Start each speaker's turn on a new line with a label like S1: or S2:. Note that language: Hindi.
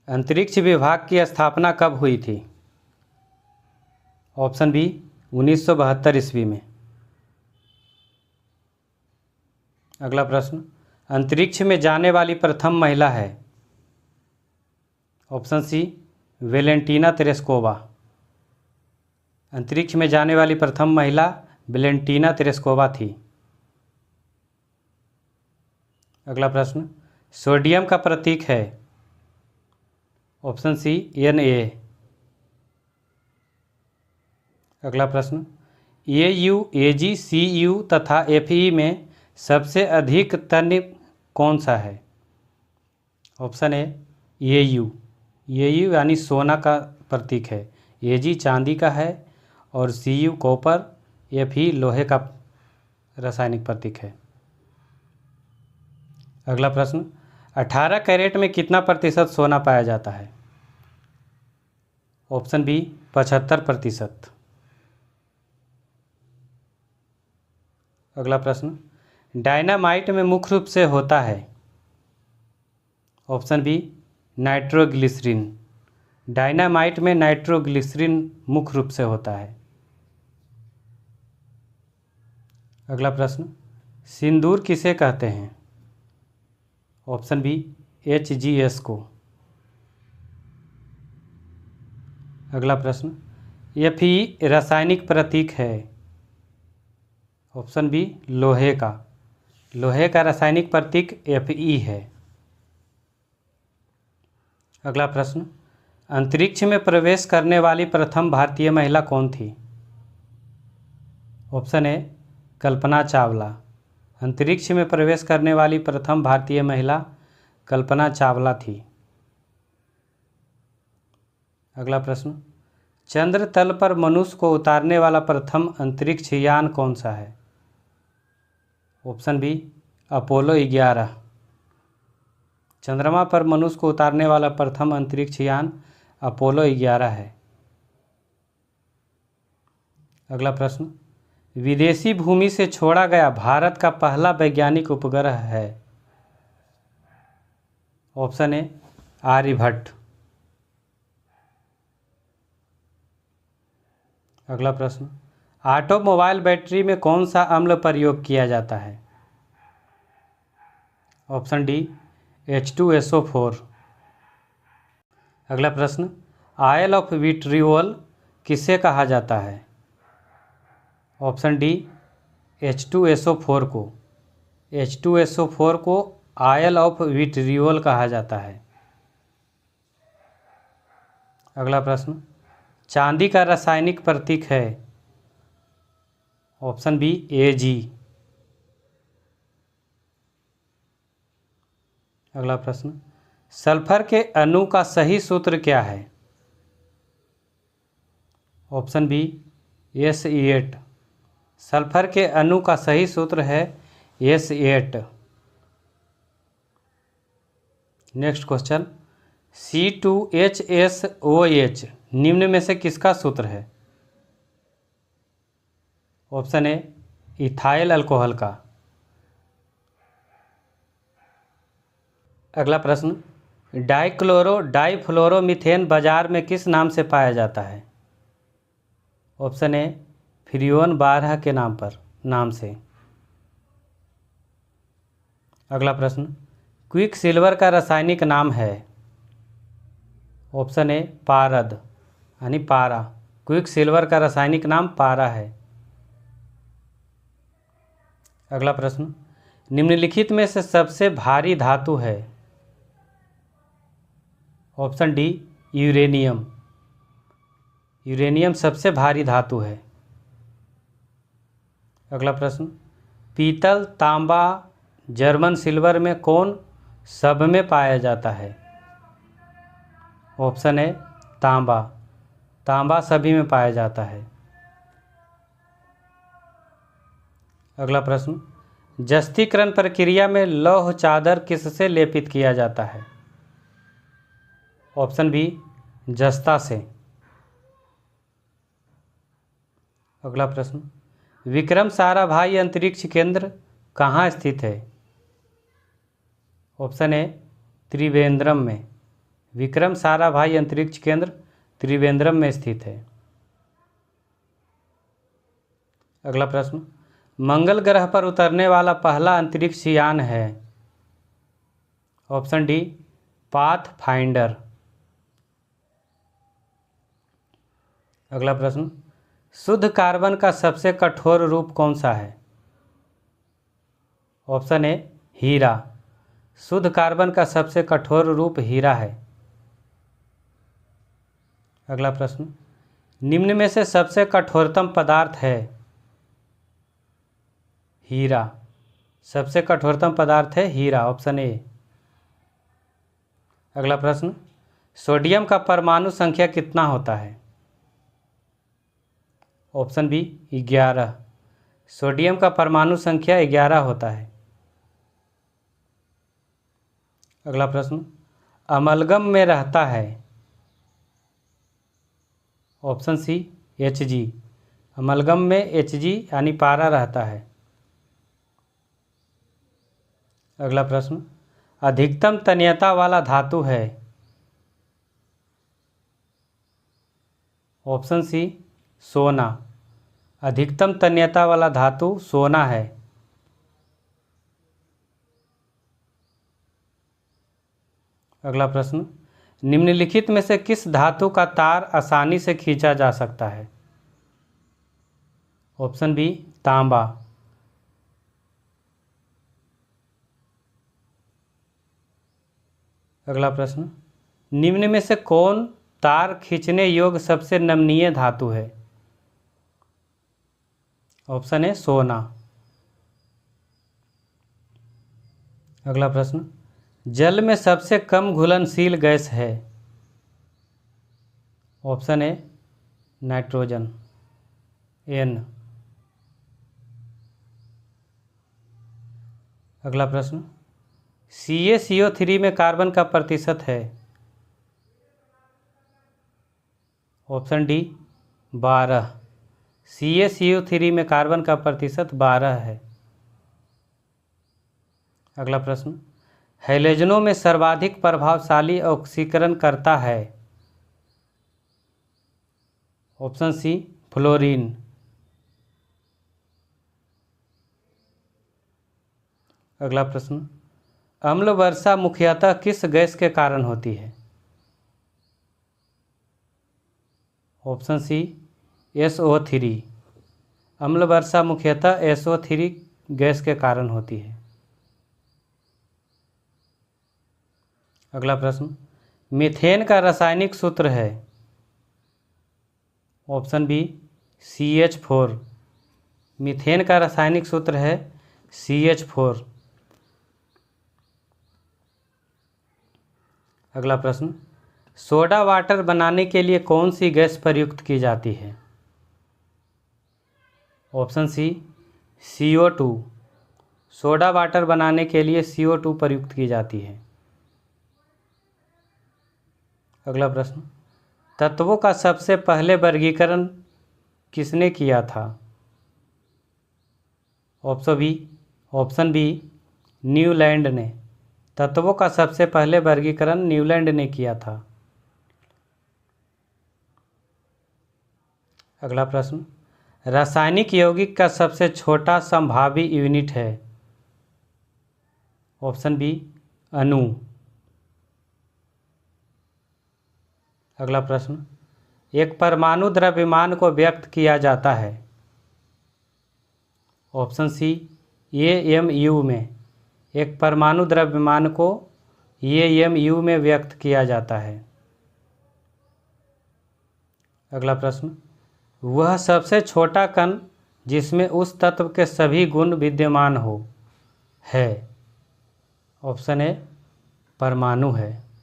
S1: अंतरिक्ष विभाग की स्थापना कब हुई थी? ऑप्शन बी 1972 ईस्वी में। अगला प्रश्न, अंतरिक्ष में जाने वाली प्रथम महिला है? Option C Valentina Tereshkova. अंतरिक्ष में जाने वाली प्रथम महिला वेलेंटीना तेरेस्कोवा थी। अगला प्रश्न, सोडियम का प्रतीक है? Option C Na। अगला प्रश्न, Au, Ag, Cu तथा Fe में सबसे अधिक तन्य कौन सा है? ऑप्शन ए Au। Au यानी सोना का प्रतीक है, Ag चांदी का है और Cu कॉपर, Fe लोहे का रासायनिक प्रतीक है। अगला प्रश्न, 18 कैरेट में कितना प्रतिशत सोना पाया जाता है? Option B 75%। अगला प्रश्न, डायनामाइट में मुख्य रूप से होता है? Option B nitroglycerine. डायनामाइट में नाइट्रोग्लिसरीन मुख्य रूप से होता है। अगला प्रश्न, सिंदूर किसे कहते हैं? ऑप्शन बी Hgs को। अगला प्रश्न, Fe रासायनिक प्रतीक है? ऑप्शन बी लोहे का। लोहे का रासायनिक प्रतीक Fe है। अगला प्रश्न, अंतरिक्ष में प्रवेश करने वाली प्रथम भारतीय महिला कौन थी? Option A Kalpana Chawla. अंतरिक्ष में प्रवेश करने वाली प्रथम भारतीय महिला कल्पना चावला थी। अगला प्रश्न, चंद्र तल पर मनुष्य को उतारने वाला प्रथम अंतरिक्ष यान कौन सा है? Option B Apollo 11। चंद्रमा पर मनुष्य को उतारने वाला प्रथम अंतरिक्ष यान अपोलो 11 है। अगला प्रश्न, विदेशी भूमि से छोड़ा गया भारत का पहला वैज्ञानिक उपग्रह है? Option A Aryabhata. अगला प्रश्न, ऑटोमोबाइल बैटरी में कौन सा अम्ल प्रयोग किया जाता है? Option D H2SO4। अगला प्रश्न, आयल ऑफ विट्रियोल किसे कहा जाता है? ऑप्शन डी H2SO4 को। H2SO4 को आयल ऑफ विट्रियोल कहा जाता है। अगला प्रश्न, चांदी का रासायनिक प्रतीक है? Option B Ag। अगला प्रश्न, सल्फर के अणु का सही सूत्र क्या है? Option B S8। सल्फर के अणु का सही सूत्र है S8। नेक्स्ट क्वेश्चन, C2HSOH निम्न में से किसका सूत्र है? ऑप्शन ए इथाइल अल्कोहल का। अगला प्रश्न, डाइक्लोरो डाइफ्लोरोमीथेन बाजार में किस नाम से पाया जाता है? ऑप्शन ए फ्रियोन 12 के नाम से। अगला प्रश्न, क्विक सिल्वर का रासायनिक नाम है? ऑप्शन ए पारद यानी पारा। क्विक सिल्वर का रासायनिक नाम पारा है। अगला प्रश्न, निम्नलिखित में से सबसे भारी धातु है? Option D uranium. यूरेनियम सबसे भारी धातु है। अगला प्रश्न, पीतल, तांबा, जर्मन सिल्वर में कौन सब में पाया जाता है? ऑप्शन ए तांबा। तांबा सभी में पाया जाता है। अगला प्रश्न, जस्तीकरण प्रक्रिया में लौह चादर किससे लेपित किया जाता है? ऑप्शन बी जस्ता से। अगला प्रश्न, विक्रम साराभाई अंतरिक्ष केंद्र कहाँ स्थित है? ऑप्शन ए त्रिवेंद्रम में। विक्रम साराभाई अंतरिक्ष केंद्र त्रिवेंद्रम में स्थित है। अगला प्रश्न, मंगल ग्रह पर उतरने वाला पहला अंतरिक्ष यान है। Option D, pathfinder. अगला प्रश्न, शुद्ध कार्बन का सबसे कठोर रूप कौन सा है। ऑप्शन ए, हीरा। शुद्ध कार्बन का सबसे कठोर रूप हीरा है। अगला प्रश्न, निम्न में से सबसे कठोरतम पदार्थ है। हीरा। सबसे कठोरतम पदार्थ है हीरा, ऑप्शन ए। अगला प्रश्न, सोडियम का परमाणु संख्या कितना होता है। Option B, 11। सोडियम का परमाणु संख्या 11 होता है। अगला प्रश्न, अमलगम में रहता है। Option C, Hg। अमलगम में Hg यानी पारा रहता है। अगला प्रश्न, अधिकतम तन्यता वाला धातु है। ऑप्शन सी, सोना। अधिकतम तन्यता वाला धातु सोना है। अगला प्रश्न, निम्नलिखित में से किस धातु का तार आसानी से खींचा जा सकता है। ऑप्शन बी, तांबा। अगला प्रश्न, निम्न में से कौन तार खींचने योग्य सबसे नमनीय धातु है। ऑप्शन ए, सोना। अगला प्रश्न, जल में सबसे कम घुलनशील गैस है। ऑप्शन ए, नाइट्रोजन, N। अगला प्रश्न, CaCO3 में कार्बन का प्रतिशत है। Option D, 12। CaCO3 में कार्बन का प्रतिशत 12 है। अगला प्रश्न, हैलोजनों में सर्वाधिक प्रभावशाली ऑक्सीकरण करता है। Option C, fluorine. अगला प्रश्न, अम्ल वर्षा मुख्यतः किस गैस के कारण होती है। Option C, SO3। अम्ल वर्षा मुख्यतः SO3 गैस के कारण होती है। अगला प्रश्न, मीथेन का रासायनिक सूत्र है। Option B, CH4। मीथेन का रासायनिक सूत्र है CH4। अगला प्रश्न, सोडा वाटर बनाने के लिए कौन सी गैस प्रयुक्त की जाती है। ऑप्शन सी, CO2। सोडा वाटर बनाने के लिए CO2 प्रयुक्त की जाती है। अगला प्रश्न, तत्वों का सबसे पहले वर्गीकरण किसने किया था। ऑप्शन बी, न्यूलैंड ने। तत्वों का सबसे पहले वर्गीकरण न्यूलैंड ने किया था। अगला प्रश्न, रासायनिक यौगिक का सबसे छोटा संभावी यूनिट है। ऑप्शन बी, अणु। अगला प्रश्न, एक परमाणु द्रव्यमान को व्यक्त किया जाता है। ऑप्शन सी, AMU में। एक परमाणु द्रव्यमान को AMU में व्यक्त किया जाता है। अगला प्रश्न, वह सबसे छोटा कण जिसमें उस तत्व के सभी गुण विद्यमान हो है। ऑप्शन ए, परमाणु है।